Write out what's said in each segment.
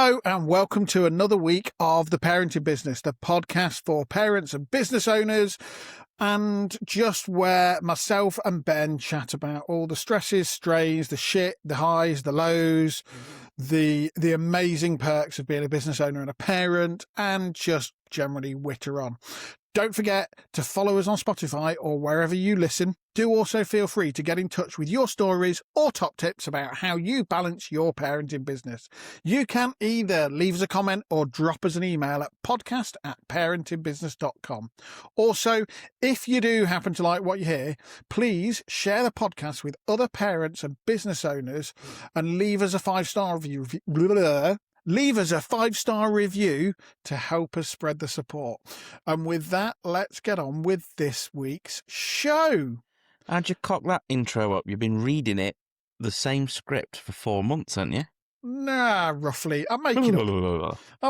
Hello and welcome to another week of The Parenting Business, the podcast for parents and business owners, and just where myself and Ben chat about all the stresses, strains, the shit, the highs, the lows, the amazing perks of being a business owner and a parent, and just generally witter on. Don't forget to follow us on Spotify or wherever you listen. Do also feel free to get in touch with your stories or top tips about how you balance your parenting business. You can either leave us a comment or drop us an email at podcast@parentingbusiness.com. Also, if you do happen to like what you hear, please share the podcast with other parents and business owners and leave us a 5-star review. Leave us a 5-star review to help us spread the support. And with that, let's get on with this week's show. How'd you cock that intro up? You've been reading it, the same script, for 4 months, haven't you? Nah, roughly. I'm making up. I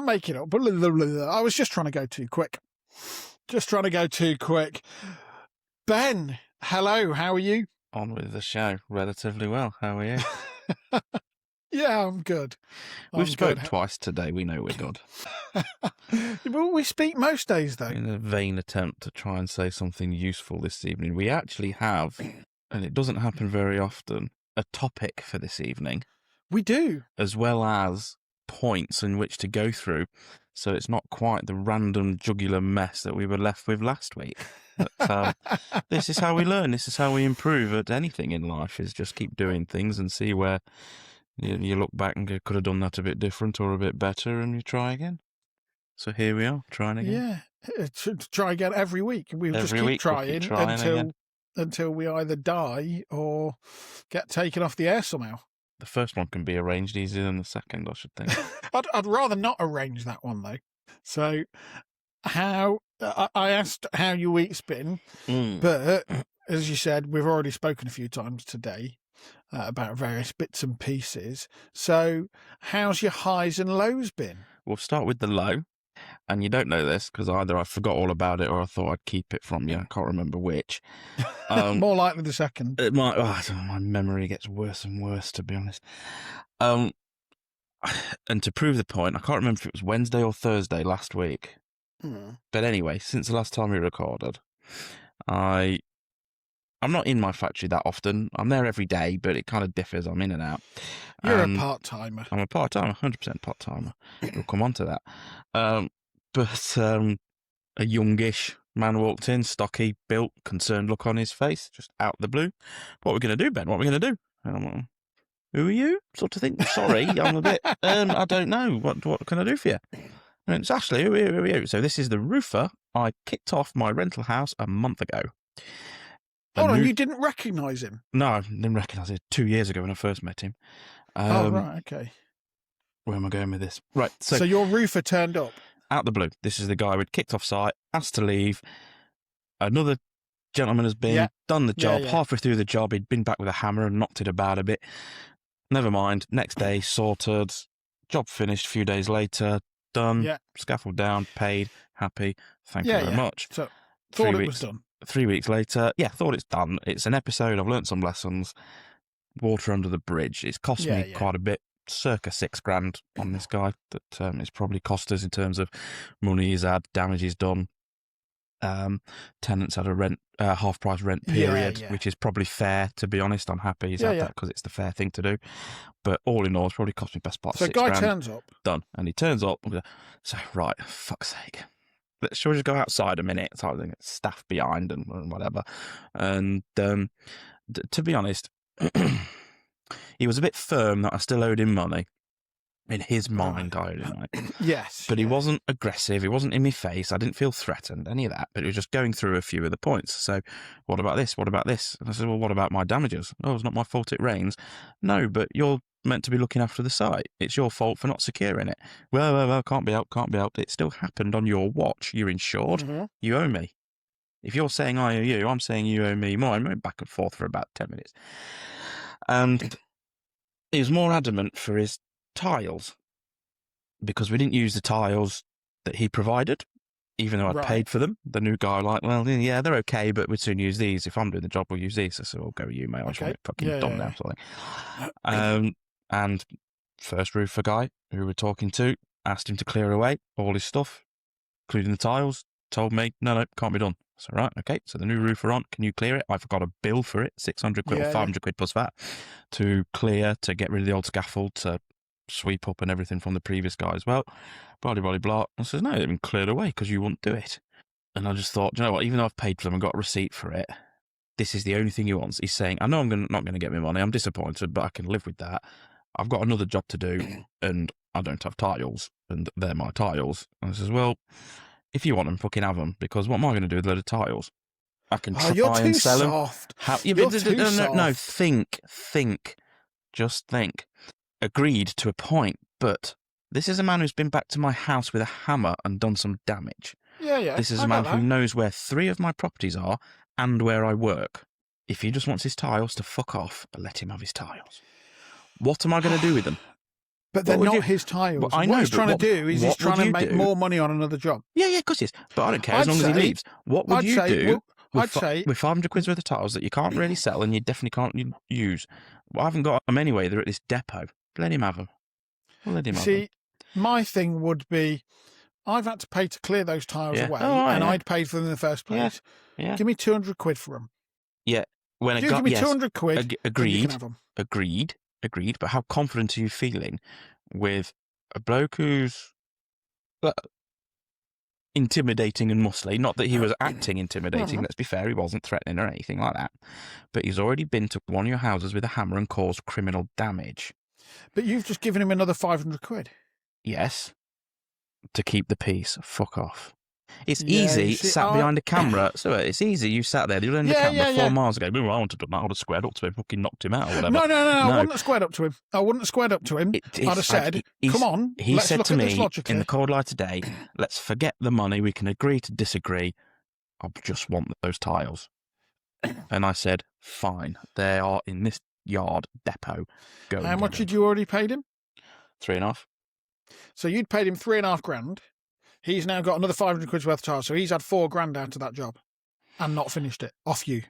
was just trying to go too quick. Ben, hello, how are you? On with the show. Relatively well. How are you? Yeah, I'm good. We've spoke twice today. We know we're good. Well, we speak most days, though. In a vain attempt to try and say something useful this evening, we actually have, and it doesn't happen very often, a topic for this evening. We do. As well as points in which to go through, so it's not quite the random jugular mess that we were left with last week. But, this is how we learn. This is how we improve at anything in life, is just keep doing things and see where you look back and go, could have done that a bit different or a bit better, and you try again. So here we are, trying again. Yeah, to try again every week. We'll just keep trying until we either die or get taken off the air somehow. The first one can be arranged easier than the second, I should think. I'd rather not arrange that one, though. So I asked how your week's been, but as you said, we've already spoken a few times today about various bits and pieces. So how's your highs and lows been? We'll start with the low. And you don't know this because either I forgot all about it or I thought I'd keep it from you. I can't remember which. More likely the second. My memory gets worse and worse, to be honest. And to prove the point, I can't remember if it was Wednesday or Thursday last week. But anyway, since the last time we recorded, I'm not in my factory that often. I'm there every day, but it kind of differs. I'm in and out. You're a part-timer. I'm a part-timer, 100% part-timer. We'll come on to that. But a youngish man walked in, stocky, built, concerned look on his face, just out the blue. What are we going to do, Ben? What are we going to do? And I'm like, who are you? Sort of thing. Sorry, I'm a bit, I don't know. What can I do for you? And it's Ashley, who are you? So this is the roofer I kicked off my rental house a month ago. Hold on, you didn't recognise him? No, I didn't recognise him 2 years ago when I first met him. Right, okay. Where am I going with this? Right, so your roofer turned up? Out the blue. This is the guy we'd kicked off site, asked to leave. Another gentleman has been, done the job. Halfway through the job, he'd been back with a hammer and knocked it about a bit. Never mind. Next day, sorted. Job finished a few days later. Done. Scaffold down, paid, happy. Thank you very much. So, thought it was done. 3 weeks later, thought it's done. It's an episode. I've learnt some lessons. Water under the bridge. It's cost me quite a bit, circa $6,000 on this guy. That it's probably cost us in terms of money he's had, damage he's done. Tenants had a half-price rent period, which is probably fair, to be honest. I'm happy he's had that because it's the fair thing to do. But all in all, it's probably cost me best part of $6,000. So guy turns up. Done. And he turns up. So, right, fuck's sake. Shall we just go outside a minute? So I think it's staff behind and whatever. And to be honest, he was a bit firm that I still owed him money. In his mind, I owed him money. Yes. But he wasn't aggressive. He wasn't in my face. I didn't feel threatened, any of that. But he was just going through a few of the points. So, what about this? What about this? And I said, well, what about my damages? Oh, it's not my fault it rains. No, but you're meant to be looking after the site. It's your fault for not securing it. Well, can't be helped. It still happened on your watch. You're insured. Mm-hmm. You owe me. If you're saying I owe you, I'm saying you owe me more. I went back and forth for about 10 minutes. And he was more adamant for his tiles because we didn't use the tiles that he provided, even though I'd paid for them. The new guy like, well, yeah, they're okay, but we'd soon use these. If I'm doing the job, we'll use these. I said, I'll go with you, mate. I was fucking dumb now. Something. And First roofer guy who we were talking to, asked him to clear away all his stuff, including the tiles, told me, no, can't be done. So, right, okay, so the new roofer on, can you clear it? I've got a bill for it, 600 quid or 500 quid plus that, to clear, to get rid of the old scaffold, to sweep up and everything from the previous guy as well. Blah, blah, blah, blah. I says, no, it's been cleared away because you wouldn't do it. And I just thought, you know what, even though I've paid for them and got a receipt for it, this is the only thing he wants. He's saying, I know I'm not going to get my money, I'm disappointed, but I can live with that. I've got another job to do and I don't have tiles and they're my tiles. And I says, well, if you want them, fucking have them, because what am I going to do with a load of tiles? I can try and sell them. No, think. Just think. Agreed to a point, but this is a man who's been back to my house with a hammer and done some damage. Yeah. This is a man who knows where 3 of my properties are and where I work. If he just wants his tiles to fuck off, let him have his tiles. What am I going to do with them? But they're not his tiles. I know, what he's trying to do is he's trying to make more money on another job. Yeah, of course he is. But I don't care as long as he leaves. What would you do with 500 quid's worth of tiles that you can't really sell and you definitely can't use? Well, I haven't got them anyway. They're at this depot. Let him have them. See, my thing would be, I've had to pay to clear those tiles away, and I'd paid for them in the first place. Yeah. Give me 200 quid for them. Yeah. Give me 200 quid. Agreed. You can have them. Agreed. But how confident are you feeling with a bloke who's intimidating and muscly? Not that he was acting intimidating. Let's be fair, he wasn't threatening or anything like that. But he's already been to one of your houses with a hammer and caused criminal damage. But you've just given him another 500 quid. Yes. To keep the peace. Fuck off. It's easy, sat behind a camera. So it's easy, you sat there, the other end of the camera 4 miles ago. I wanted to do that. I would have squared up to him, fucking knocked him out or whatever. No, I wouldn't have squared up to him. I'd have said, come on, he let's said look to at me this logically. in the cold light today, let's forget the money, we can agree to disagree. I just want those tiles. And I said, fine, they are in this yard depot. Go. How much had you already paid him? 3.5. So you'd paid him 3.5 grand. He's now got another 500 quid's worth of tiles, so he's had 4 grand out of that job and not finished it off you.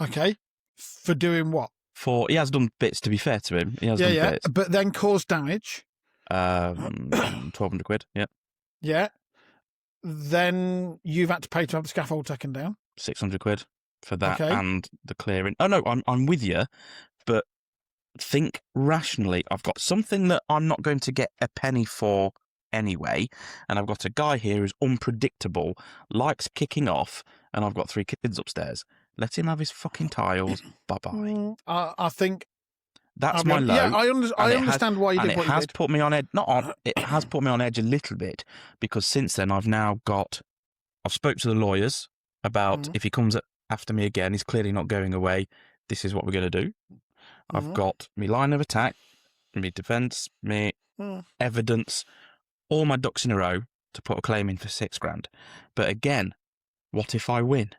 Okay, for doing what? He has done bits. To be fair to him, he has done bits. But then caused damage. 1,200 quid. Yeah. Then you've had to pay to have the scaffold taken down. 600 quid for that and the clearing. Oh no, I'm with you, but think rationally. I've got something that I'm not going to get a penny for anyway, and I've got a guy here who's unpredictable, likes kicking off, and I've got 3 kids upstairs. Let him have his fucking tiles. Bye-bye. I think that's my low. Yeah, I understand why you did what you did. It has put me on edge. It has put me on edge a little bit, because since then I've spoke to the lawyers about if he comes after me again, he's clearly not going away. This is what we're going to do. I've got my line of attack, my defence, my evidence, all my ducks in a row to put a claim in for 6 grand. But again, what if I win?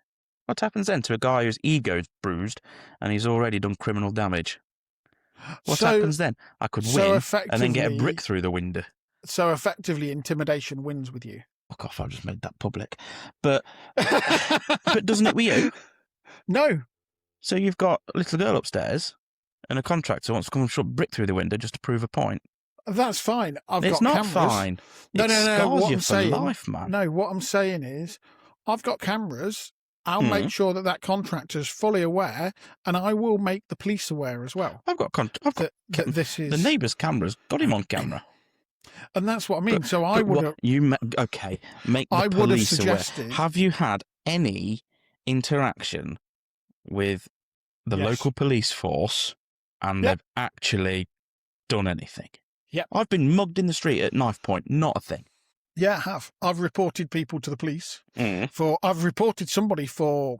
What happens then to a guy whose ego's bruised and he's already done criminal damage? What happens then? I could win and then get a brick through the window. So effectively, intimidation wins with you. Fuck off, I just made that public. But doesn't it with you? No. So you've got a little girl upstairs and a contractor wants to come and shove a brick through the window just to prove a point. That's fine. It's not fine. No. What I'm saying, life, man. No, what I'm saying is, I've got cameras. I'll make sure that contractor's fully aware, and I will make the police aware as well. I've got this is the neighbour's cameras. Got him on camera. And that's what I mean. I would make the police aware. Have you had any interaction with the local police force, and they've actually done anything? Yeah, I've been mugged in the street at knife point. Not a thing. Yeah, I have. I've reported people to the police I've reported somebody for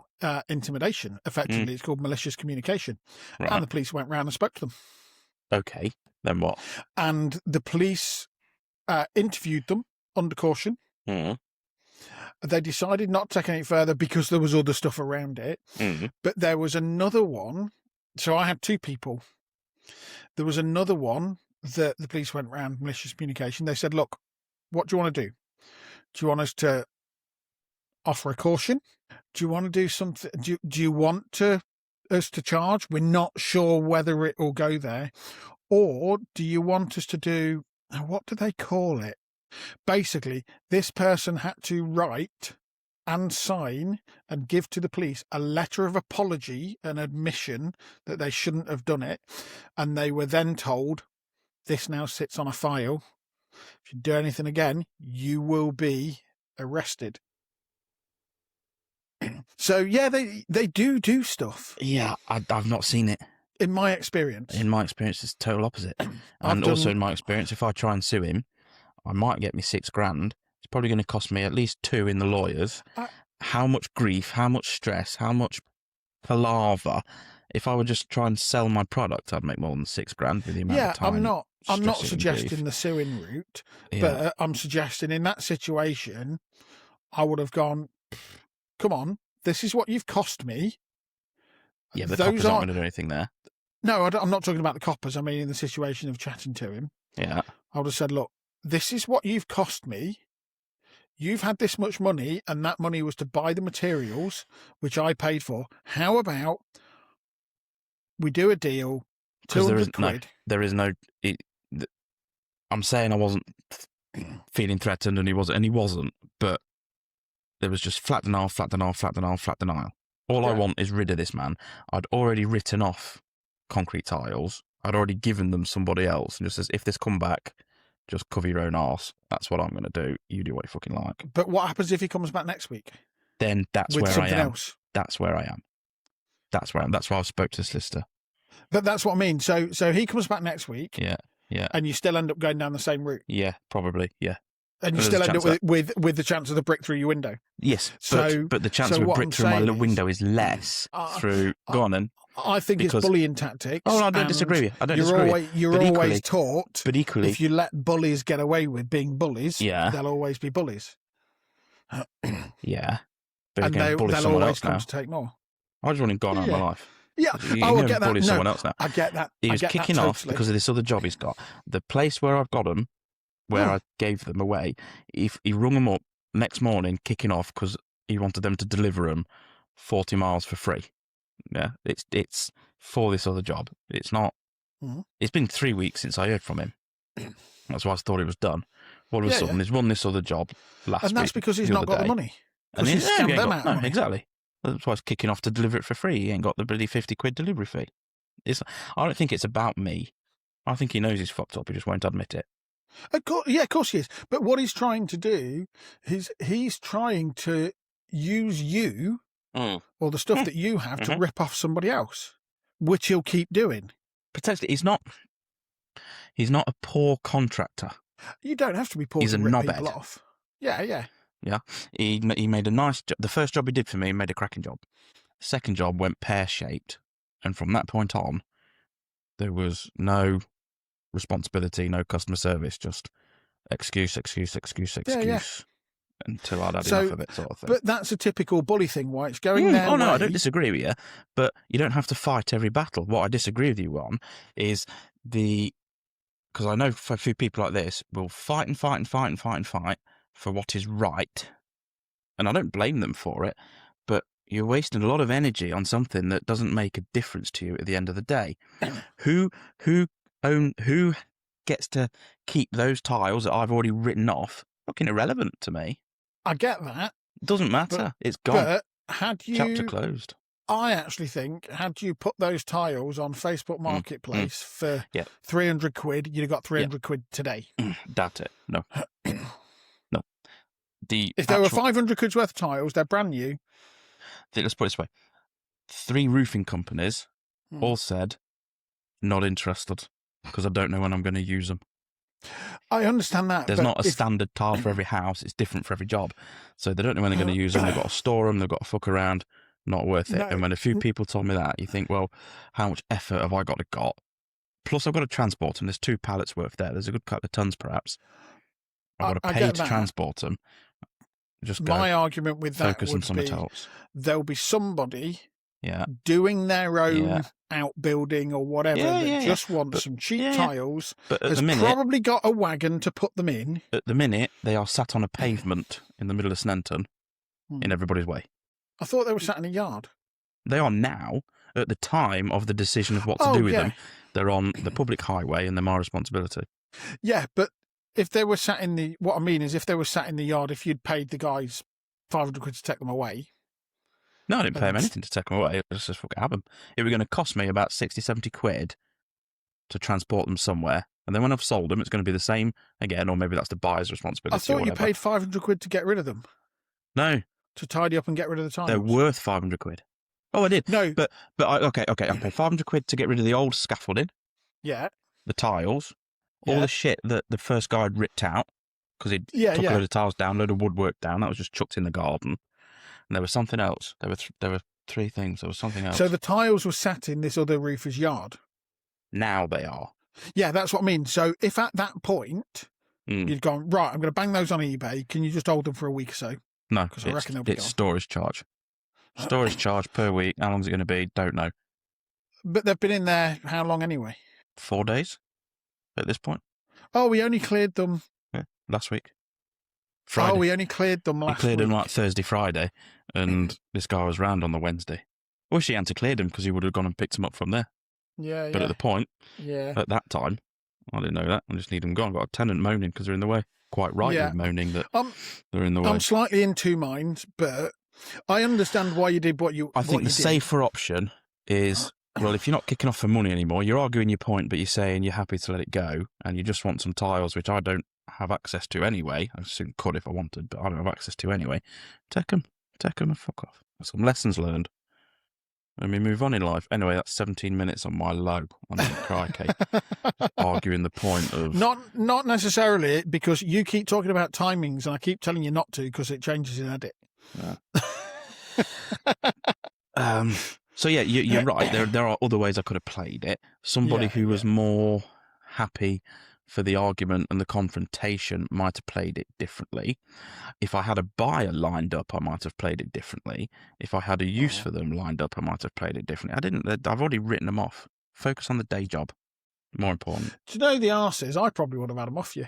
intimidation. Effectively, it's called malicious communication, and the police went round and spoke to them. Okay, then what? And the police interviewed them under caution. They decided not to take any further because there was other stuff around it. But there was another one. So I had 2 people. There was another one that the police went round, malicious communication. They said, look, what do you want to do? Do you want us to offer a caution? Do you want to do something? Do you want us to charge? We're not sure whether it will go there. Or do you want us to do, what do they call it? Basically, this person had to write and sign and give to the police a letter of apology and admission that they shouldn't have done it. And they were then told, this now sits on a file. If you do anything again, you will be arrested. So, yeah, they do stuff. Yeah, I've not seen it. In my experience. In my experience, it's the total opposite. And also in my experience, if I try and sue him, I might get me $6,000. It's probably going to cost me at least 2 in the lawyers. How much grief, how much stress, how much palaver. If I would just try and sell my product, I'd make more than $6,000 with the amount of time. I'm not suggesting the suing route, but I'm suggesting in that situation, I would have gone, come on, this is what you've cost me. Yeah, but the coppers aren't going to do anything there. No, I'm not talking about the coppers. I mean, in the situation of chatting to him. Yeah. I would have said, look, this is what you've cost me. You've had this much money, and that money was to buy the materials, which I paid for. How about we do a deal, 200 quid? There is no... I'm saying I wasn't feeling threatened, and he wasn't, but there was just flat denial. All I want is rid of this man. I'd already written off concrete tiles. I'd already given them somebody else. And just says, if this come back, just cover your own arse. That's what I'm going to do. You do what you fucking like. But what happens if he comes back next week? Then that's with where something I am. Else? That's where I am. That's where I spoke to the solicitor. But that's what I mean. So he comes back next week. Yeah. And you still end up going down the same route. Yeah, probably. Yeah. And you still end up with the chance of the brick through your window. Yes, but the chance of a brick through my window is less through... Go on then. I think it's bullying tactics. Oh, no, I don't disagree with you. I don't disagree with you. You're always taught, but equally, if you let bullies get away with being bullies, they'll always be bullies. Yeah. But and they'll always come to take more. I just want him gone out of my life. Yeah, I get that. Someone else now. I get that. He was kicking off because of this other job he's got. The place where I've got him, where I gave them away, he rung them up next morning, kicking off because he wanted them to deliver him 40 miles for free. Yeah, it's for this other job. It's not. It's been 3 weeks since I heard from him. That's why I thought it was done. All of a sudden, he's won this other job last week. And that's because he's not got the money. And he's scammed them out. No, exactly. That's why he's kicking off to deliver it for free. He ain't got the bloody 50 quid delivery fee. I don't think it's about me. I think he knows he's fucked up. He just won't admit it. Of course he is. But what he's trying to do is he's trying to use you or the stuff that you have to rip off somebody else, which he'll keep doing. Potentially, he's not a poor contractor. You don't have to be poor to rip people off. Yeah. Yeah, he made a nice job. The first job he did for me, he made a cracking job. The second job went pear-shaped. And from that point on, there was no responsibility, no customer service, just excuse. Yeah. Until I'd had enough of it, sort of thing. But that's a typical bully thing, why it's going there. Oh, no, I don't disagree with you. But you don't have to fight every battle. What I disagree with you on is because I know for a few people like this will fight for what is right, and I don't blame them for it, but you're wasting a lot of energy on something that doesn't make a difference to you at the end of the day. Who gets to keep those tiles that I've already written off? Fucking irrelevant to me. I get that. It doesn't matter. It's gone. But chapter closed. I actually think, had you put those tiles on Facebook Marketplace for 300 quid, you'd have got 300 quid today. That's it. No. If there were 500 quid's worth of tiles, they're brand new. Let's put it this way. 3 roofing companies all said, not interested, because I don't know when I'm going to use them. I understand that. There's not a standard tile for every house. It's different for every job. So they don't know when they're going to use them. They've got to store them. They've got to fuck around. Not worth it. No. And when a few people told me that, you think, well, how much effort have I got? Plus, I've got to transport them. There's 2 pallets worth there. There's a good couple of tons, perhaps. I've got to pay to transport them. My argument with that would be there'll be somebody doing their own outbuilding or whatever that just wants some cheap tiles, but has probably got a wagon to put them in. At the minute, they are sat on a pavement in the middle of Sneinton in everybody's way. I thought they were sat in a yard. They are now. At the time of the decision of what to do with them, They're on the public highway and they're my responsibility. Yeah, but if they were sat in the... What I mean is if they were sat in the yard, if you'd paid the guys 500 quid to take them away... No, I didn't pay them anything to take them away. It was just fucking have them. It was going to cost me about 60, 70 quid to transport them somewhere. And then when I've sold them, it's going to be the same again, or maybe that's the buyer's responsibility. I thought you paid 500 quid to get rid of them. No. To tidy up and get rid of the tiles. They're worth 500 quid. Oh, I did. No. But okay. I paid 500 quid to get rid of the old scaffolding. Yeah. The tiles. All the shit that the first guy had ripped out because he took a load of tiles down, a load of woodwork down. That was just chucked in the garden. And there was something else. There were three things. There was something else. So the tiles were sat in this other roofer's yard? Now they are. Yeah, that's what I mean. So if at that point you'd gone, right, I'm going to bang those on eBay, can you just hold them for a week or so? No, because I reckon they'll be gone. Storage charge. Storage charge per week. How long is it going to be? Don't know. But they've been in there how long anyway? 4 days at this point. Oh, we only cleared them... last week. Friday. Oh, we only cleared them last week. We cleared them like Thursday, Friday, and this guy was round on the Wednesday. I wish he hadn't cleared them because he would have gone and picked them up from there. Yeah, But at the point, at that time, I didn't know that. I just need them gone. I've got a tenant moaning because they're in the way. Quite rightly moaning that they're in the way. I'm slightly in two minds, but I understand why you did what you did. I think the safer option is, well, if you're not kicking off for money anymore, you're arguing your point, but you're saying you're happy to let it go, and you just want some tiles, which I don't have access to anyway. I soon could if I wanted, but I don't have access to anyway. Take them and fuck off. Some lessons learned. Let me move on in life. Anyway, that's 17 minutes on my low. I'm going to cry, Kate. Just arguing the point of... Not necessarily, because you keep talking about timings, and I keep telling you not to because it changes in edit. Yeah. So yeah, you're right. There are other ways I could have played it. Somebody who was more happy for the argument and the confrontation might have played it differently. If I had a buyer lined up, I might have played it differently. If I had a use for them lined up, I might have played it differently. I didn't. I've already written them off. Focus on the day job. More important. Do you know the arses? I probably would have had them off you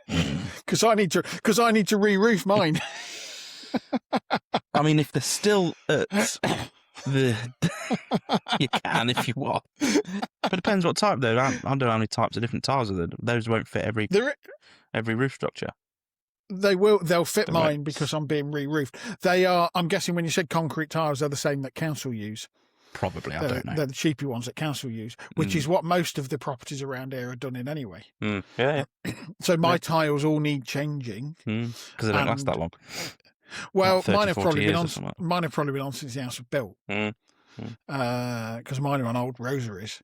because I need to re-roof mine. I mean, if they're still at you can if you want, but it depends what type though. I don't know how many types of different tiles are there. Those won't fit every roof structure. They'll fit mine because I'm being re-roofed. They are. I'm guessing when you said concrete tiles, they're the same that council use. Probably, I don't know. They're the cheapy ones that council use, which is what most of the properties around here are done in anyway. Yeah. So my tiles all need changing because they don't last that long. Well, like 30, mine have probably been on. Like Mine have probably been on since the house was built. Because mine are on old rosaries.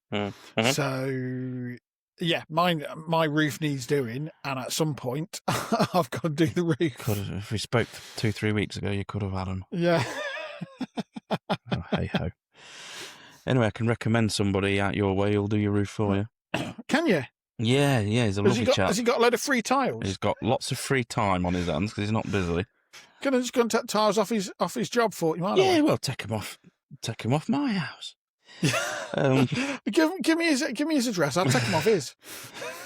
So yeah, my roof needs doing, and at some point I've got to do the roof. If we spoke 2-3 weeks ago, you could have had them. Yeah. Oh, hey ho. Anyway, I can recommend somebody out your way who'll do your roof for you. Can you? Yeah, he's a lovely chap. Has he got a load of free tiles? He's got lots of free time on his hands because he's not busy. Can I just go and take tiles off his job 40 miles? Yeah, well, take him off my house. Give me his address. I'll take him off his.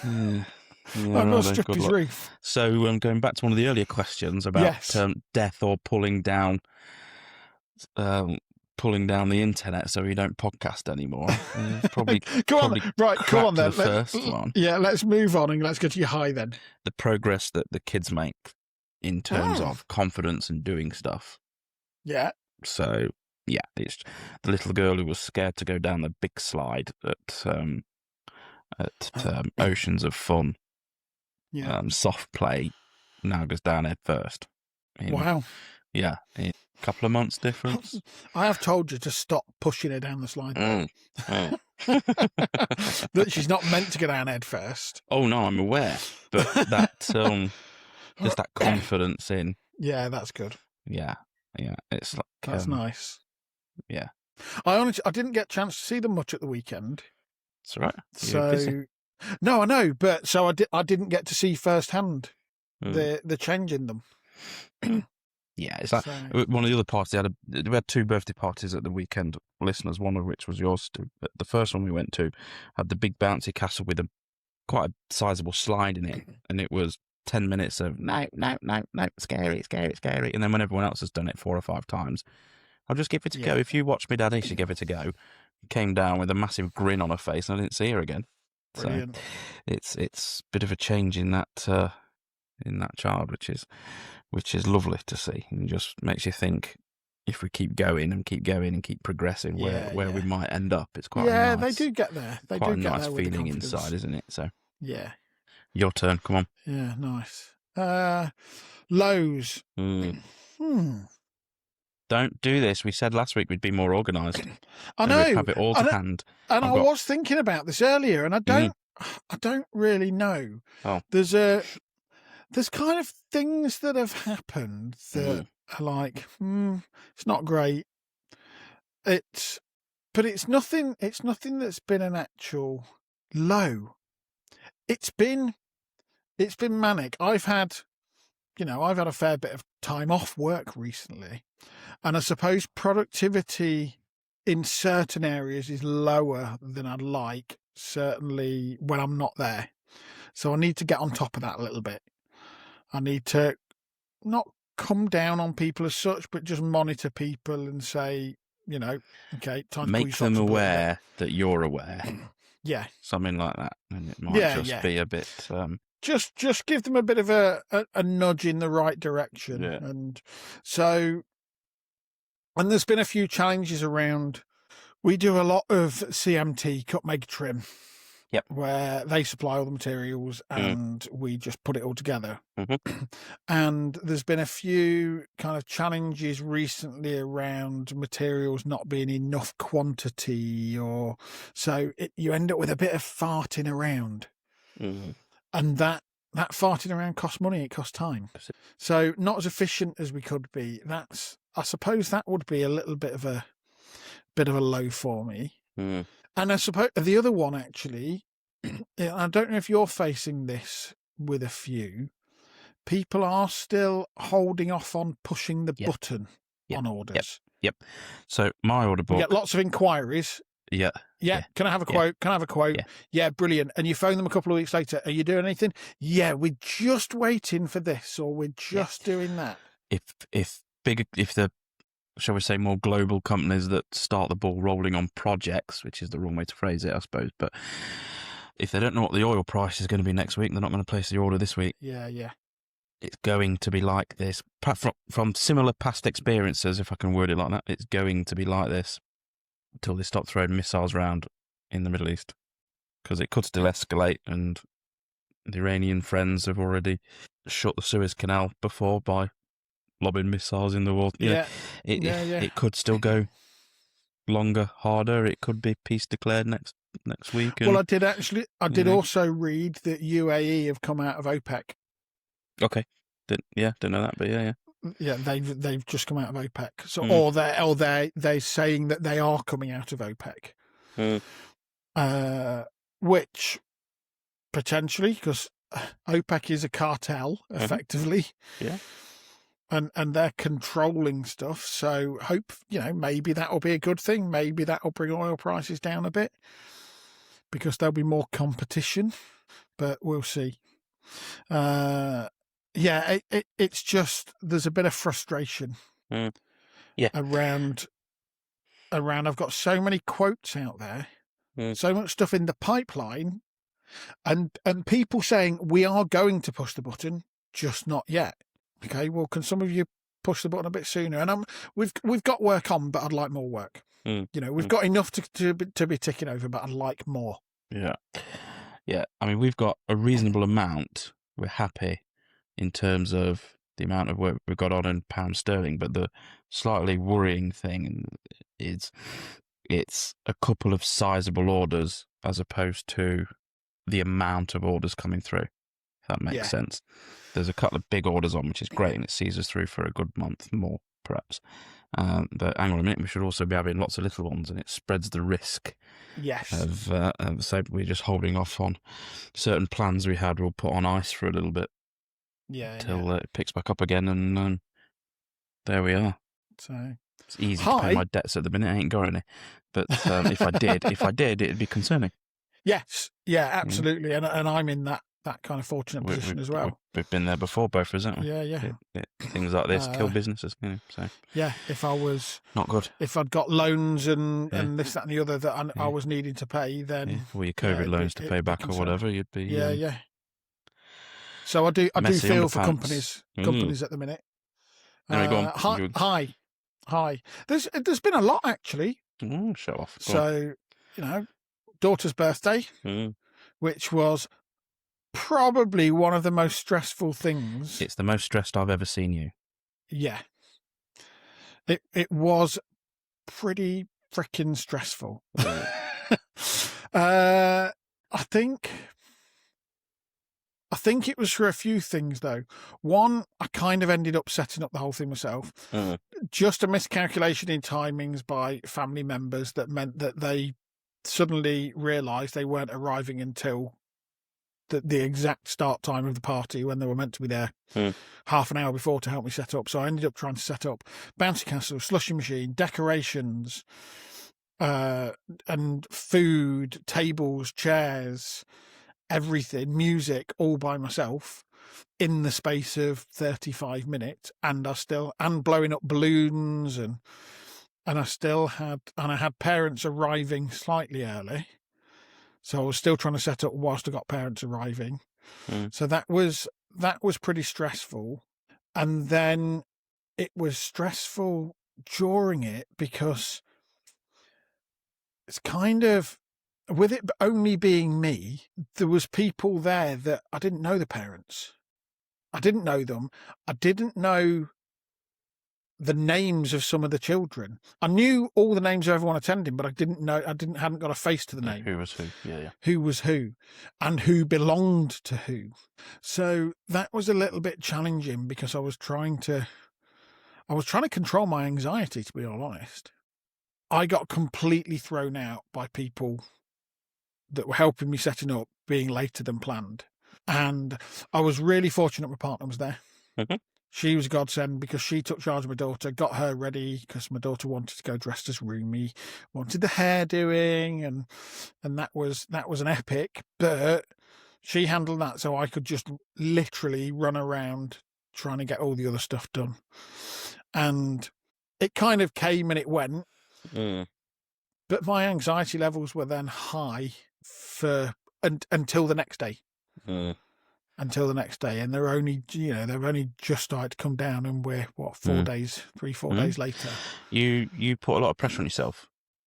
Yeah, I'm going to strip his roof. So, going back to one of the earlier questions about death or pulling down the internet so we don't podcast anymore. Probably come on then. Let's move on and let's go to your high then. The progress that the kids make in terms of confidence and doing stuff. Yeah. So yeah, it's the little girl who was scared to go down the big slide at Oceans of Fun. Yeah. Soft play now goes down head first. Wow. Yeah, a couple of months difference. I have told you to stop pushing her down the slide. That she's not meant to go down head first. Oh no, I'm aware, but that just that confidence in. Yeah, that's good. Yeah, it's like that's nice. Yeah, I didn't get a chance to see them much at the weekend. That's all right. So no, I know, but so I didn't get to see firsthand the change in them. Yeah, it's like one of the other parties. We had 2 birthday parties at the weekend, listeners, one of which was yours, Stu. But the first one we went to had the big bouncy castle with quite a sizable slide in it, and it was 10 minutes of no, scary. And then when everyone else has done it 4 or 5 times, I'll just give it a go. If you watch me, Daddy, you should give it a go. came down with a massive grin on her face, and I didn't see her again. Brilliant. So it's a bit of a change in that child, which is lovely to see, and just makes you think, if we keep going and keep progressing, where we might end up. It's quite a nice, they do get there. They quite do a get nice there with the feeling confidence. inside, isn't it? So yeah, your turn. Come on. yeah, nice. Lows. Don't do this. We said last week we'd be more organised. I know. We'd have it all to hand. And I was thinking about this earlier, and I don't really know. Oh. There's kind of things that have happened that are like, it's not great. But it's nothing that's been an actual low. It's been manic. I've had a fair bit of time off work recently, and I suppose productivity in certain areas is lower than I'd like, certainly when I'm not there. So I need to get on top of that a little bit. I need to not come down on people as such, but just monitor people and say, okay, time to make them aware that you're aware. Yeah. Something like that. And it might be a bit... Just give them a bit of a nudge in the right direction. Yeah. And so... And there's been a few challenges around. We do a lot of CMT, cut, make, trim. Yep. Where they supply all the materials and we just put it all together. And there's been a few kind of challenges recently around materials not being enough quantity, so you end up with a bit of farting around. And that farting around costs money, it costs time. So not as efficient as we could be. I suppose that would be a little bit of a low for me. And I suppose the other one, actually, I don't know if you're facing this with a few, people are still holding off on pushing the button on orders. Yep. So my order book... We get lots of inquiries. Yeah. Can I have a quote? Can I have a quote? Yeah, brilliant. And you phone them a couple of weeks later. Are you doing anything? Yeah, we're just waiting for this, or we're just doing that. If the, shall we say, more global companies that start the ball rolling on projects, which is the wrong way to phrase it, I suppose, but if they don't know what the oil price is going to be next week, they're not going to place the order this week. Yeah. It's going to be like this. From similar past experiences, if I can word it like that, it's going to be like this until they stop throwing missiles around in the Middle East, because it could still escalate, and the Iranian friends have already shut the Suez Canal before by lobbing missiles in the water. It could still go longer, harder. It could be peace declared next week. Well, I did also read that UAE have come out of OPEC. Okay. Didn't know that, but yeah. Yeah, they've just come out of OPEC. So, or they're saying that they are coming out of OPEC, which potentially, because OPEC is a cartel effectively, and they're controlling stuff. So maybe that will be a good thing. Maybe that will bring oil prices down a bit because there'll be more competition. But we'll see. It's just there's a bit of frustration around I've got so many quotes out there, so much stuff in the pipeline, and people saying we are going to push the button, just not yet. Okay, well, can some of you push the button a bit sooner? And we've got work on, but I'd like more work. We've got enough to be ticking over, but I'd like more. Yeah. I mean, we've got a reasonable amount. We're happy in terms of the amount of work we've got on in pound sterling, but the slightly worrying thing is it's a couple of sizable orders as opposed to the amount of orders coming through, if that makes sense. There's a couple of big orders on, which is great, and it sees us through for a good month more, perhaps. But hang on a minute, we should also be having lots of little ones, and it spreads the risk so we're just holding off on certain plans we had. We'll put on ice for a little bit until it picks back up again, and there we are. So it's easy to pay my debts at the minute. I ain't got any, but if I did, it'd be concerning. Yes, absolutely, and I'm in that that kind of fortunate position as well. We've been there before, both, isn't we? Yeah. Things like this kill businesses, so yeah. If I was not good. If I'd got loans and this, that, and the other that I was needing to pay, then or your COVID loans to pay back or whatever, you'd be yeah. So I do feel for companies at the minute. There we go. Hi. There's been a lot actually. Show off. So daughter's birthday, which was probably one of the most stressful things. It's the most stressed I've ever seen you. Yeah. It was pretty freaking stressful. I think it was for a few things though. One, I kind of ended up setting up the whole thing myself. Just a miscalculation in timings by family members that meant that they suddenly realised they weren't arriving until the exact start time of the party when they were meant to be there half an hour before to help me set up. So I ended up trying to set up bouncy castle, slushy machine, decorations, and food, tables, chairs, everything, music, all by myself in the space of 35 minutes. And blowing up balloons and I had parents arriving slightly early. So I was still trying to set up whilst I got parents arriving. So that was pretty stressful. And then it was stressful during it because it's kind of, with it only being me, there was people there that I didn't know the parents. I didn't know them. I didn't know the names of some of the children. I knew all the names of everyone attending, but I hadn't got a face to the name. Who was who? Yeah. Who was who, and who belonged to who. So that was a little bit challenging because I was trying to control my anxiety, to be all honest. I got completely thrown out by people that were helping me setting up being later than planned. And I was really fortunate my partner was there. She was a godsend because she took charge of my daughter, got her ready because my daughter wanted to go dressed as Rumi, wanted the hair doing, and that was an epic. But she handled that so I could just literally run around trying to get all the other stuff done. And it kind of came and it went. But my anxiety levels were then high until the next day. Until the next day, and they've only just started to come down, and we're 4 days later. You put a lot of pressure on yourself.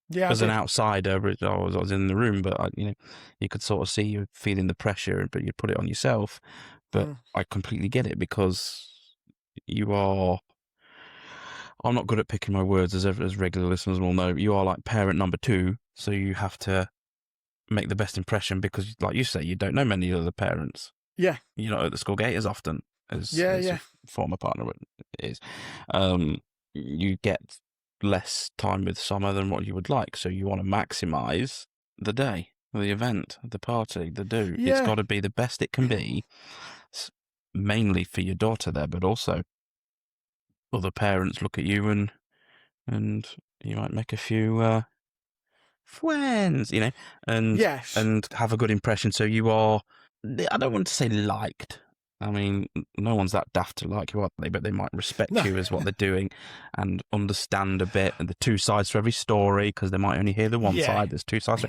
Yeah, as an outsider, I was in the room, but you could sort of see you feeling the pressure, but you put it on yourself. But I completely get it because you are. I'm not good at picking my words, as regular listeners will know. You are like parent number 2, so you have to make the best impression because, like you say, you don't know many other parents. Yeah. You're not at the school gate as often as a former partner is. You get less time with summer than what you would like, so you want to maximise the day, the event, the party, the do. Yeah. It's got to be the best it can be, mainly for your daughter there, but also other parents look at you and you might make a few friends, and have a good impression. So you are, I don't want to say liked. I mean, no one's that daft to like you, are they? But they might respect you as what they're doing and understand a bit, and the two sides to every story, because they might only hear the one side. There's two sides.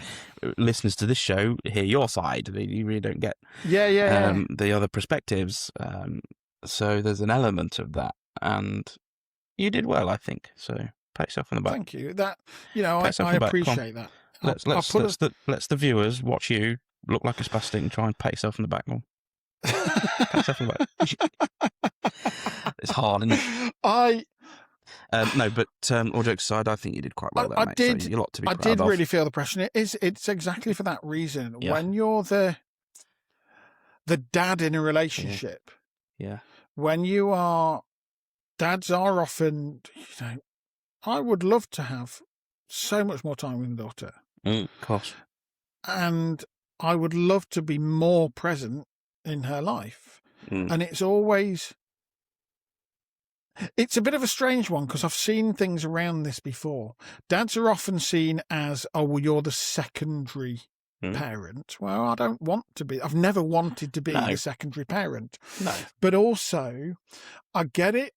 Listeners to this show hear your side. You really don't get the other perspectives. So there's an element of that, and you did well, I think. So pat yourself on the back. Thank you. That I appreciate that. Let's the viewers watch you look like a spastic and try and pat yourself on the back. Pat yourself on the back. It's hard, isn't it? No, but all jokes aside, I think you did quite well there, mate. So you're a lot to be proud of. I did really feel the pressure. It's exactly for that reason. Yeah. When you're the dad in a relationship, when you are, dads are often, I would love to have so much more time with my daughter. Of course. And I would love to be more present in her life. And it's a bit of a strange one because I've seen things around this before. Dads are often seen as, oh, well, you're the secondary parent. Well, I don't want to be. I've never wanted to be No. the secondary parent. No. But also, I get it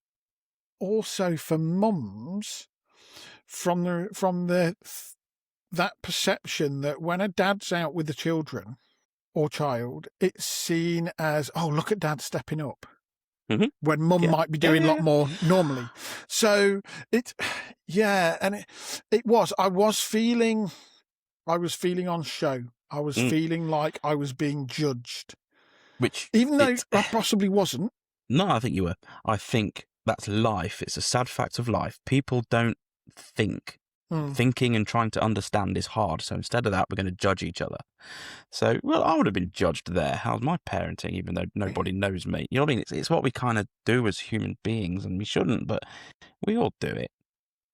also for mums from that perception that when a dad's out with the children or child, it's seen as, oh, look at dad stepping up. Mhm. When mum Yeah. might be doing a lot more normally. So it was, I was feeling on show. I was feeling like I was being judged. Which, even though I possibly wasn't. No, I think you were. I think that's life. It's a sad fact of life. People don't think. Thinking and trying to understand is hard. So instead of that, we're going to judge each other. So, well, I would have been judged there. How's my parenting, even though nobody knows me? You know what I mean? It's what we kind of do as human beings, and we shouldn't, but we all do it.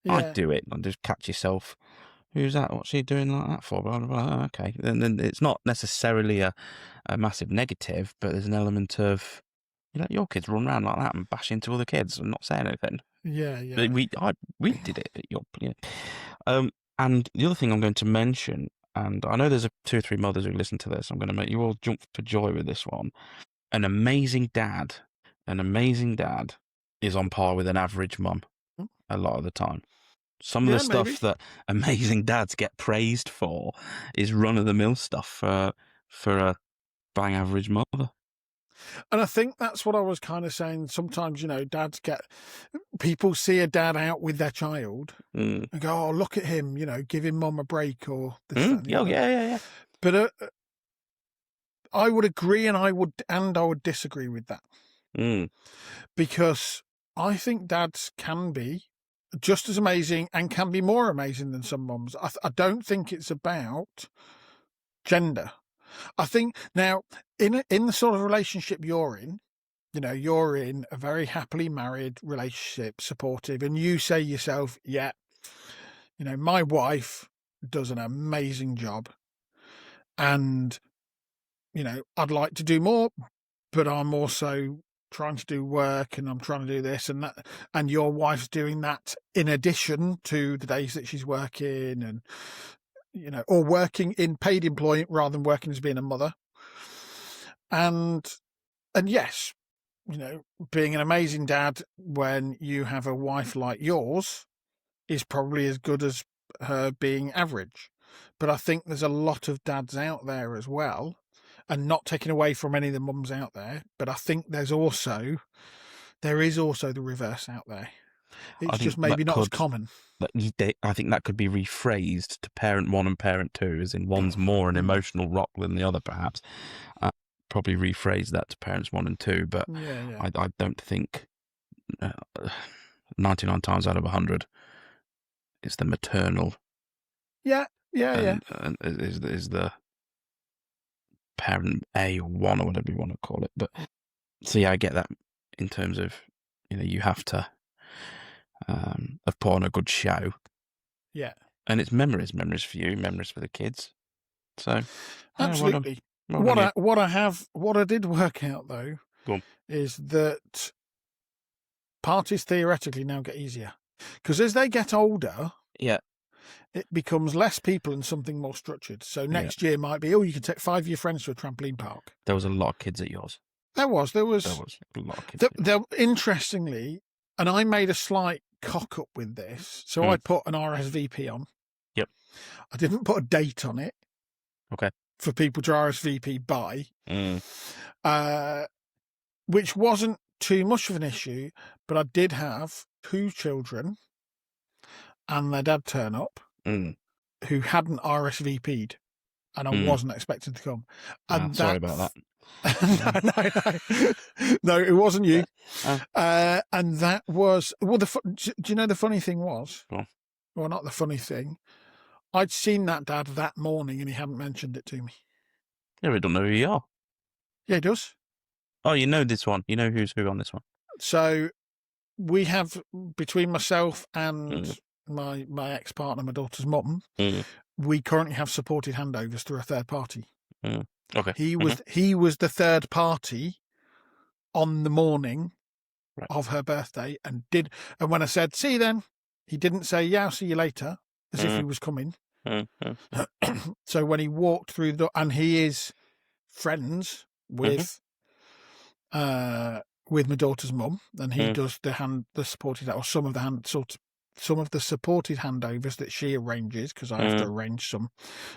Yeah. I do it. And just catch yourself. Who's that? What's he doing like that for? Blah, blah, blah. Okay. And then it's not necessarily a massive negative, but there's an element of, you let your kids run around like that and bash into other kids and not saying anything. Yeah. We did it at your. And the other thing I'm going to mention, and I know there's 2 or 3 mothers who listen to this. I'm going to make you all jump for joy with this one. An amazing dad is on par with an average mum a lot of the time. Some of the stuff that amazing dads get praised for is run-of-the-mill stuff for a bang average mother. And I think that's what I was kind of saying. Sometimes, people see a dad out with their child and go, oh, look at him, giving mum a break or this, that, and the other. Yeah. But I would agree and I would disagree with that. Because I think dads can be just as amazing and can be more amazing than some mums. I don't think it's about gender. I think now in the sort of relationship you're in, you're in a very happily married relationship, supportive, and you say yourself, yeah, my wife does an amazing job and, I'd like to do more, but I'm also trying to do work and I'm trying to do this and that, and your wife's doing that in addition to the days that she's working and, or working in paid employment rather than working as being a mother. And yes, being an amazing dad when you have a wife like yours is probably as good as her being average. But I think there's a lot of dads out there as well, and not taking away from any of the mums out there, but I think there is also the reverse out there. It's just maybe not as common. I think that could be rephrased to parent 1 and parent 2, as in one's more an emotional rock than the other, perhaps. Probably rephrase that to parents 1 and 2, but yeah. I don't think 99 times out of 100 it's the maternal. Yeah. And is the parent A or 1 or whatever you want to call it. But so yeah, I get that in terms of you have to have put on a good show. Yeah. And it's memories for you, memories for the kids. So absolutely. What I did work out though is that parties theoretically now get easier because as they get older, it becomes less people and something more structured. So next year might be, you can take 5 of your friends to a trampoline park. There was a lot of kids at yours. There was a lot of kids. Interestingly, and I made a slight cock up with this. So I put an RSVP on. Yep. I didn't put a date on it. Okay. For people to RSVP by, which wasn't too much of an issue, but I did have 2 children and their dad turn up who hadn't RSVP'd, and I wasn't expected to come. And sorry about that. No, it wasn't you. And that was, do you know the funny thing was? Well, not the funny thing. I'd seen that dad that morning and he hadn't mentioned it to me. Yeah, we don't know who you are. Yeah, he does. Oh, you know this one. You know who's who on this one. So we have, between myself and my ex-partner, my daughter's mum, we currently have supported handovers through a third party. Okay. He was the third party on the morning of her birthday and when I said, see you then, he didn't say, yeah, I'll see you later, as if he was coming. So when he walked through the door, and he is friends with my daughter's mum, and he does the supported, or some of the supported handovers that she arranges, because I have to arrange some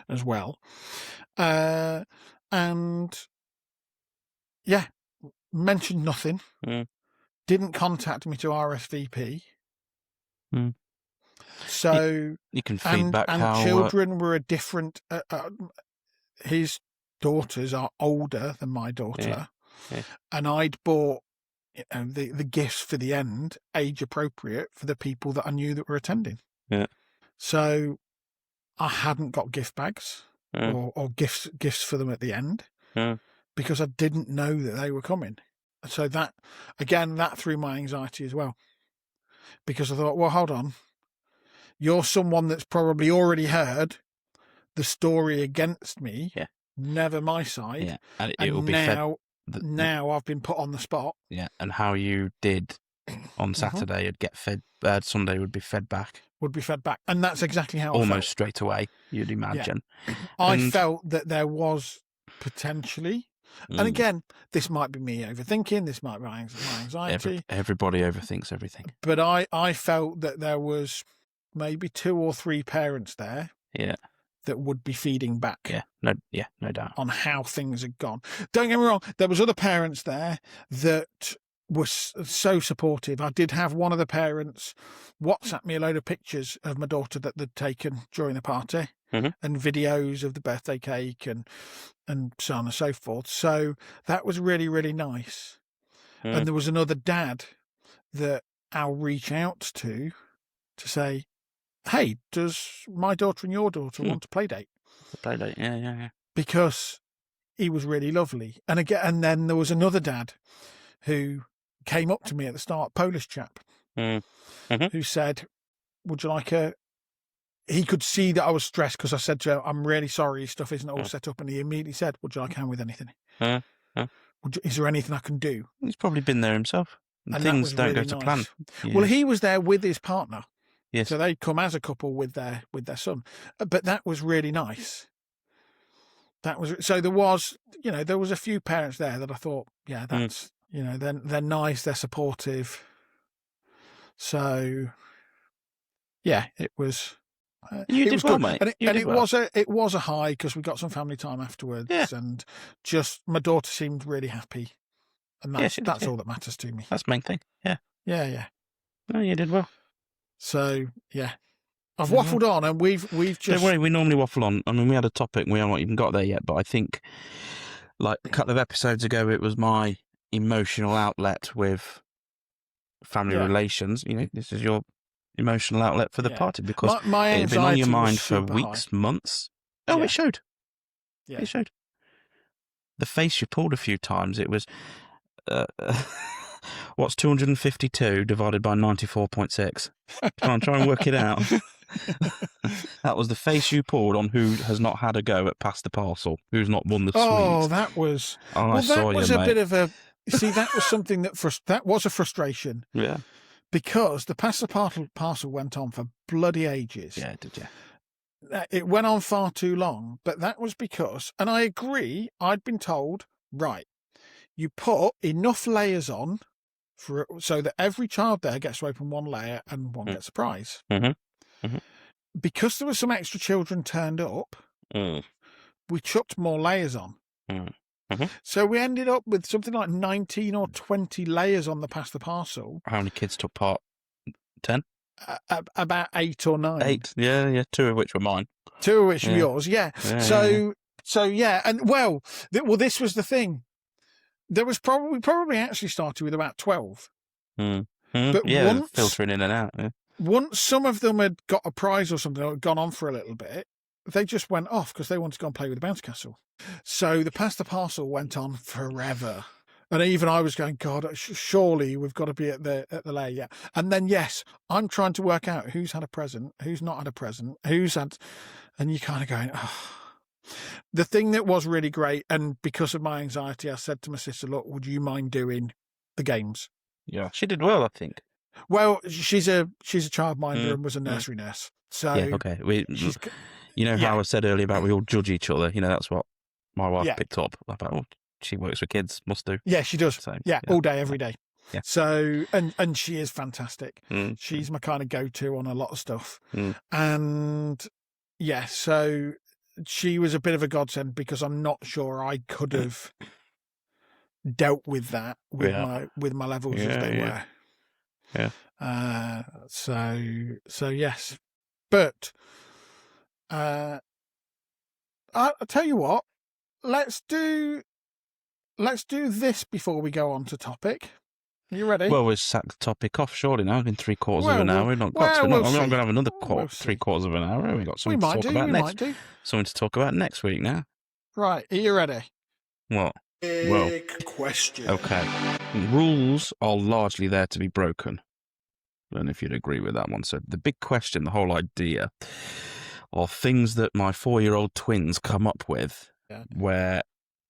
as well. And yeah, mentioned nothing. Didn't contact me to RSVP. So you can feedback and how children were a different. His daughters are older than my daughter, and I'd bought the gifts for the end age appropriate for the people that I knew that were attending. Yeah. So I hadn't got gift bags or gifts for them at the end because I didn't know that they were coming. So that threw my anxiety as well, because I thought, well, hold on, you're someone that's probably already heard the story against me, never my side, and it will be now I've been put on the spot. Yeah, and how you did on Saturday, you'd get fed. Sunday would be fed back. And that's exactly how almost I felt. straight away, you'd imagine. Yeah. I felt that there was potentially, and again, this might be me overthinking, this might be my anxiety. Everybody overthinks everything. But I felt that there was maybe 2 or 3 parents there. Yeah. That would be feeding back. No doubt. On how things had gone. Don't get me wrong, there was other parents there that were so supportive. I did have one of the parents WhatsApp me a load of pictures of my daughter that they'd taken during the party and videos of the birthday cake and so on and so forth. So that was really, really nice. And there was another dad that I'll reach out to say, hey, does my daughter and your daughter want to play date? Play date, yeah. Because he was really lovely. And then there was another dad who came up to me at the start, Polish chap, who said, would you like he could see that I was stressed because I said to him, I'm really sorry, stuff isn't all set up. And he immediately said, would you like a hand with anything? Is there anything I can do? He's probably been there himself. And things don't go to plan. Yeah. Well, he was there with his partner. Yes. So they'd come as a couple with their son. But that was really nice. So there was a few parents there that I thought, yeah, that's, they're nice, they're supportive. So, yeah, it was. You did well, mate. And it was a high because we got some family time afterwards, and just my daughter seemed really happy, and that's all that matters to me. That's the main thing. Yeah. No, you did well. So yeah, I've waffled on, and we've just. Don't worry, we normally waffle on. I mean, we had a topic, and we haven't even got there yet. But I think, like a couple of episodes ago, it was my emotional outlet with family relations. This is your emotional outlet for the party because my it had been on your mind for high. weeks, months. Oh, it showed. Yeah. It showed. The face you pulled a few times, it was, what's 252 divided by 94.6? Try and work it out. That was the face you pulled on who has not had a go at Pass the Parcel, who's not won the sweet. Oh, that was... that was a bit of a... See, that was something that was a frustration. Yeah. Because the Pass the Parcel went on for bloody ages. Yeah, it did, yeah. It went on far too long, but that was because, and I agree, I'd been told, right, you put enough layers on so that every child there gets to open one layer and one gets a prize. Because there were some extra children turned up, we chucked more layers on. So we ended up with something like 19 or 20 layers on the Pass the Parcel. How many kids took part? 10? About 8 or 9. 8, yeah. 2 of which were mine. 2 of which were yours, yeah. So yeah, and this was the thing. There was we probably actually started with about 12. But once, filtering in and out. Yeah. Once some of them had got a prize or something or had gone on for a little bit, they just went off because they wanted to go and play with the bounce castle. So the Pass the Parcel went on forever. And even I was going, God, surely we've got to be at the layer yet. And then, yes, I'm trying to work out who's had a present, who's not had a present, and you're kind of going, oh. The thing that was really great, and because of my anxiety, I said to my sister, look, would you mind doing the games? Yeah, she did well, I think. Well, she's a childminder and was a nursery nurse. So yeah, okay. You know how Yeah. I said earlier about we all judge each other? You know, that's what my wife Yeah. picked up. About, oh, she works with kids, must do. Yeah, she does. So, Yeah, all day, every day. Yeah. So, and she is fantastic. Mm. She's my kind of go-to on a lot of stuff. Mm. And yeah, so she was a bit of a godsend because I'm not sure I could have dealt with that with my levels as they were. Yeah. So yes, but I'll tell you what. Let's do this before we go on to topic. Are you ready? Well, we'll sack the topic off surely now. It's been 3/4 of an hour. We've not got well, to. we'll I'm not see. going to have another We'll 3/4 of an hour. We've got something to talk about next. Something to talk about next week now. Right, are you ready? What? Big question. Okay. Rules are largely there to be broken. I don't know if you'd agree with that one. So the big question, the whole idea, are things that my 4-year-old twins come up with, where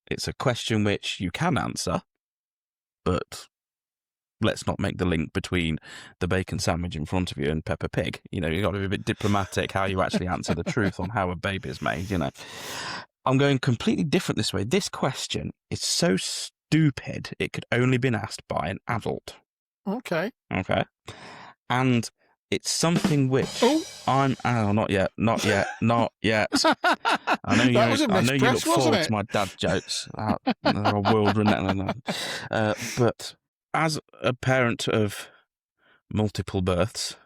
it's a question which you can answer, but let's not make the link between the bacon sandwich in front of you and Peppa Pig. You know, you've got to be a bit diplomatic how you actually answer the truth on how a baby is made, you know. I'm going completely different this way. This question is so stupid, it could only been asked by an adult. Okay. And it's something which not yet. I know you look forward to my dad jokes. They're a world renowned. But as a parent of multiple births,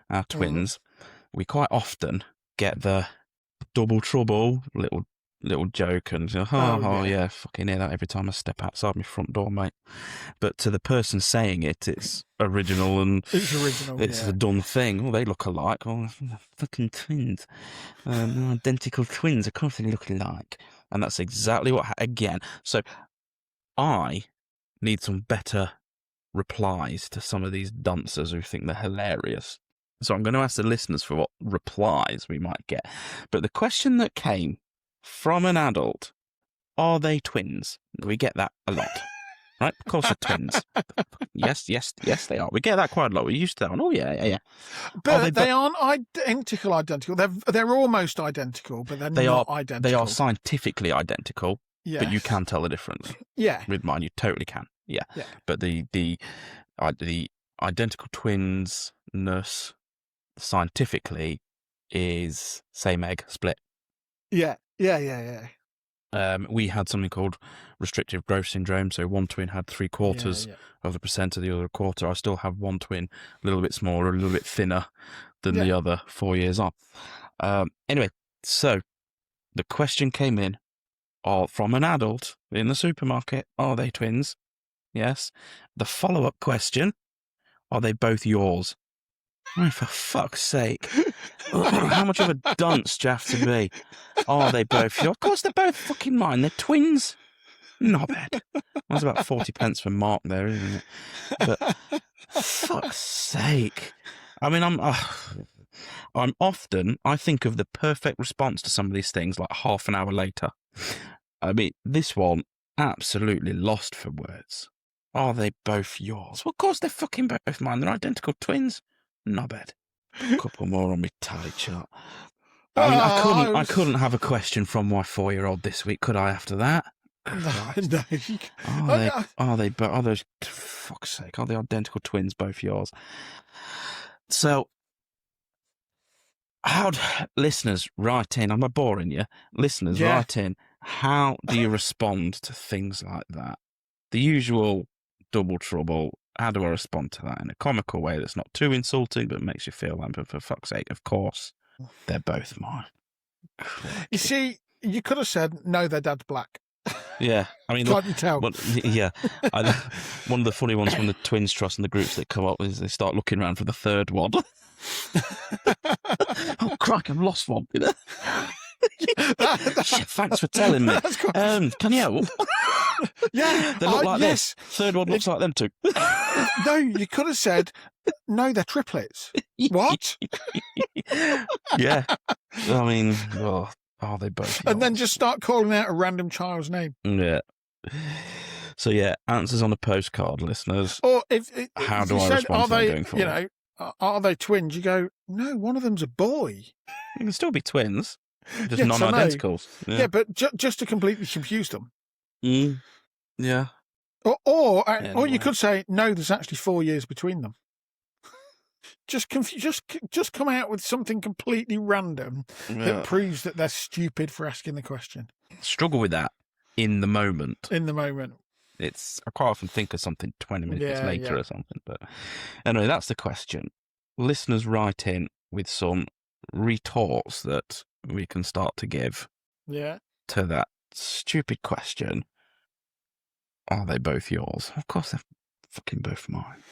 our twins, we quite often get the double trouble little joke and yeah, fucking hear that every time I step outside my front door, mate. But to the person saying it, it's original and it's a done thing. Oh, they look alike. Oh, fucking twins, identical twins. Of course they look alike, and that's exactly what. Again, so I need some better replies to some of these dancers who think they're hilarious. So I'm going to ask the listeners for what replies we might get. But the question that came from an adult, are they twins? We get that a lot, right? Of course they're twins. Yes, they are. We get that quite a lot. We're used to that one. Oh, yeah. But they aren't identical. They're almost identical, but they're not identical. They are scientifically identical, but you can tell the difference. Yeah. With mine, you totally can. Yeah. But the identical twinsness scientifically is same egg split. Yeah. We had something called restrictive growth syndrome. So one twin had 3/4 of the percent of the other quarter. I still have one twin a little bit smaller, a little bit thinner than the other 4 years on. Anyway, so the question came in from an adult in the supermarket. Are they twins? Yes. The follow-up question, are they both yours? Oh, for fuck's sake. How much of a dunce do you have to be? Are they both yours? Of course they're both fucking mine. They're twins. Not bad. That's about 40 pence for Mark there, isn't it? But fuck's sake. I mean, I think of the perfect response to some of these things like half an hour later. I mean, this one, absolutely lost for words. Are they both yours? Well, of course they're fucking both mine. They're identical twins. Not bad. A couple more on my tally chart. I mean, I couldn't have a question from my 4-year-old this week, could I? After that, No. Are those? Fuck's sake! Are they identical twins? Both yours? So, listeners write in? Am I boring you? Listeners write in. How do you respond to things like that? The usual double trouble. How do I respond to that in a comical way that's not too insulting but makes you feel like, for fuck's sake, of course, they're both mine. You see, you could have said, no, their dad's black. Yeah, I mean, can't you tell? One of the funny ones from the Twins Trust and the groups that come up is they start looking around for the third one. Oh, crikey, I've lost one. You know? Shit, thanks for telling me. Can you help? Yeah, they look like this. Third one looks like them too. No, you could have said, no, they're triplets. What? Yeah, I mean, are they both? And then just start calling out a random child's name. Yeah. So yeah, answers on a postcard, listeners. Or how do I respond to that going forward? Are they twins? You go, no, one of them's a boy. You can still be twins. Just Yes, I know. non-identicals. Yeah, but just to completely confuse them. Yeah. Or Anyway. you could say, no, there's actually 4 years between them. Just come out with something completely random that proves that they're stupid for asking the question. Struggle with that in the moment. In the moment. I quite often think of something 20 minutes later or something. But anyway, that's the question. Listeners write in with some retorts that we can start to give to that stupid question. Are they both yours? Of course they're fucking both mine.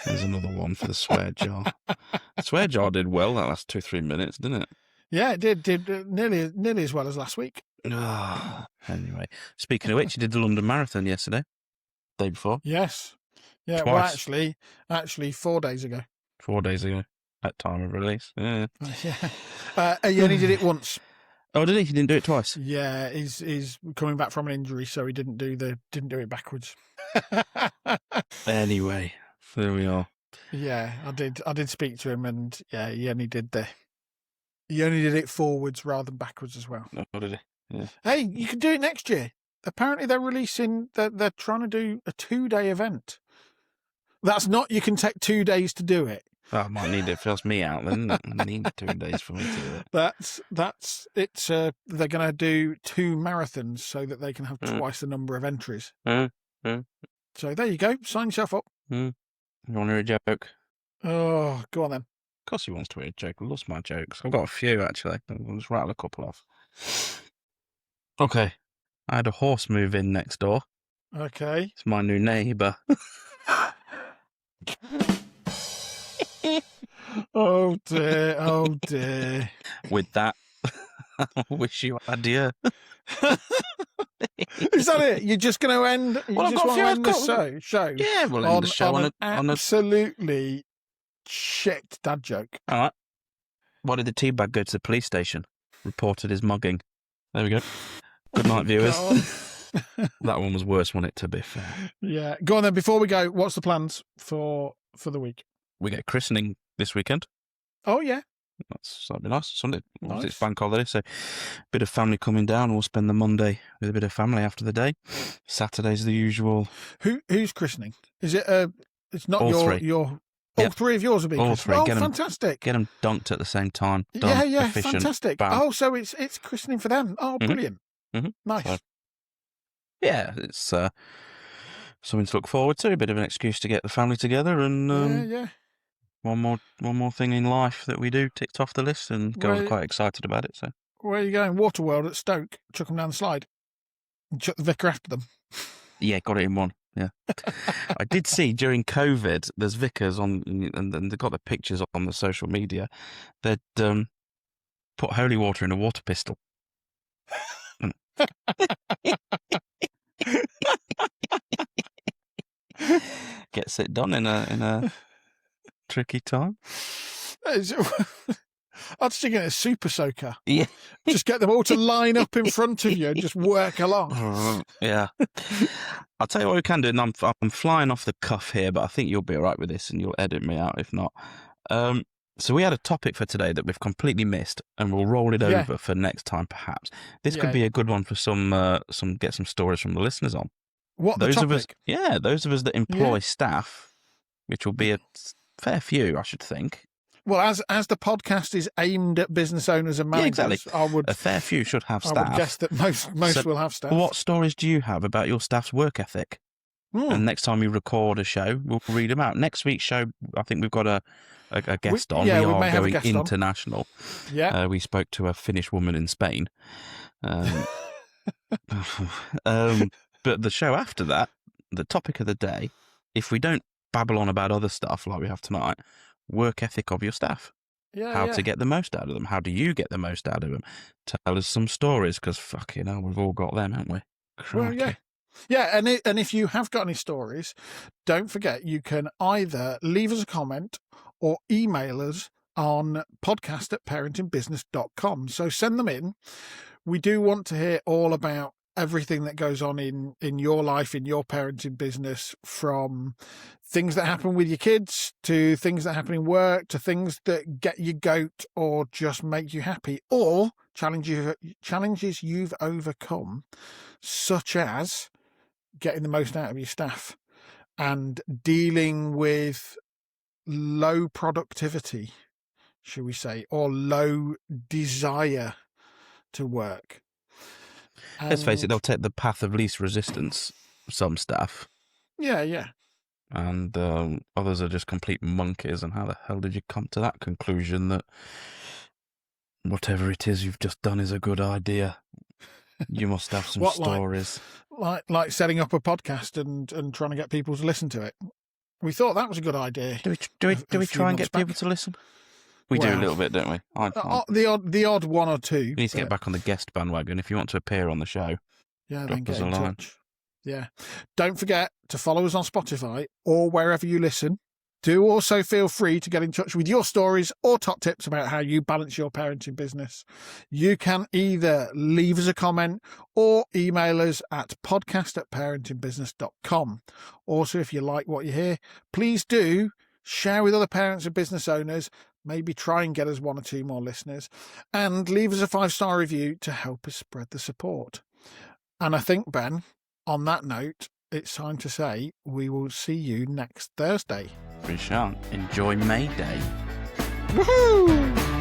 There's another one for the swear jar. The swear jar did well that last 2-3 minutes, didn't it? Yeah, it did nearly as well as last week. Anyway, speaking of which, you did the London Marathon yesterday. Day before. Yes. Yeah, Twice. well, actually 4 days ago. 4 days ago, at time of release. Yeah. He only did it once. Oh, did he? He didn't do it twice. Yeah, he's coming back from an injury, so he didn't do it backwards. Anyway, there we are. Yeah, I did speak to him, and yeah, he only did it forwards rather than backwards as well. Oh, did he? Yeah. Hey, you can do it next year. Apparently, they're trying to do a 2-day event. That's not, you can take 2 days to do it. Oh, I might need it. Fills me out then. I need 2 days for me to do it. That's it. They're going to do 2 marathons so that they can have twice the number of entries. So there you go. Sign yourself up. You want to hear a joke? Oh, go on then. Of course he wants to hear a joke. I lost my jokes. I've got a few, actually. I'll just rattle a couple off. Okay. I had a horse move in next door. Okay. It's my new neighbour. Oh dear, oh dear. With that, I wish you adieu. Is that it? You're just going to end? Well, I've got to end the show. Yeah, we'll end the show on an absolutely shit dad joke. All right. Why did the teabag go to the police station? Reported his mugging. There we go. Good night, viewers. That one was worse, wasn't it, to be fair? Yeah. Go on then. Before we go, what's the plans for the week? We get christening this weekend. Oh, yeah. That'd be nice. Sunday. Nice. It's bank holiday, so a bit of family coming down. We'll spend the Monday with a bit of family after the day. Saturday's the usual. Who's christening? Is it? It's not all your. Three. All 3 of yours will be. All 3. Oh, fantastic! Get them dunked at the same time. Done, yeah, efficient, fantastic. Bam. Oh, so it's christening for them. Oh, brilliant. Nice. So, yeah, it's something to look forward to. A bit of an excuse to get the family together, and yeah. One more thing in life that we do ticked off the list, and girls are quite excited about it. So where are you going? Waterworld at Stoke. Chuck them down the slide. And chuck the vicar after them. Yeah, got it in one. Yeah, I did see during COVID. There's vicars on, and they've got the pictures on the social media. They'd put holy water in a water pistol. Gets it done in a tricky time. I'd stick in a super soaker. Yeah. Just get them all to line up in front of you and just work along. Yeah. I'll tell you what we can do, and I'm flying off the cuff here, but I think you'll be all right with this, and you'll edit me out if not. So we had a topic for today that we've completely missed, and we'll roll it over for next time, perhaps. This could be a good one for get some stories from the listeners on. What, those the topic? Those of us that employ staff, which will be a fair few, I should think. Well, as the podcast is aimed at business owners and managers, exactly. A fair few should have staff. I would guess that most will have staff. What stories do you have about your staff's work ethic? And next time we record a show, we'll read them out. Next week's show, I think we've got a guest on. We are going international. Yeah. We spoke to a Finnish woman in Spain. But the show after that, the topic of the day, if we don't babble on about other stuff like we have tonight, work ethic of your staff. How to get the most out of them. How do you get the most out of them? Tell us some stories, because fucking hell, we've all got them, haven't we? Crikey. Well, yeah, and if you have got any stories, don't forget you can either leave us a comment or email us on podcast@parentingbusiness.com. So send them in. We do want to hear all about everything that goes on in your life, in your parenting business, from things that happen with your kids to things that happen in work to things that get you goat or just make you happy, or challenges you've overcome, such as getting the most out of your staff and dealing with low productivity, shall we say, or low desire to work. Let's face it, they'll take the path of least resistance, some staff. Yeah. And others are just complete monkeys. And how the hell did you come to that conclusion that whatever it is you've just done is a good idea? You must have some stories. Like setting up a podcast and trying to get people to listen to it. We thought that was a good idea. Do we try and get people to listen? We do a little bit, don't we? The odd one or two. You need to get back on the guest bandwagon if you want to appear on the show. Yeah, then get in touch. Yeah. Don't forget to follow us on Spotify or wherever you listen. Do also feel free to get in touch with your stories or top tips about how you balance your parenting business. You can either leave us a comment or email us at podcast@parentingbusiness.com. Also, if you like what you hear, please do share with other parents and business owners. Maybe try and get us 1 or 2 more listeners, and leave us a 5-star review to help us spread the support. And I think, Ben, on that note, it's time to say we will see you next Thursday. We shall. Enjoy May Day. Woohoo!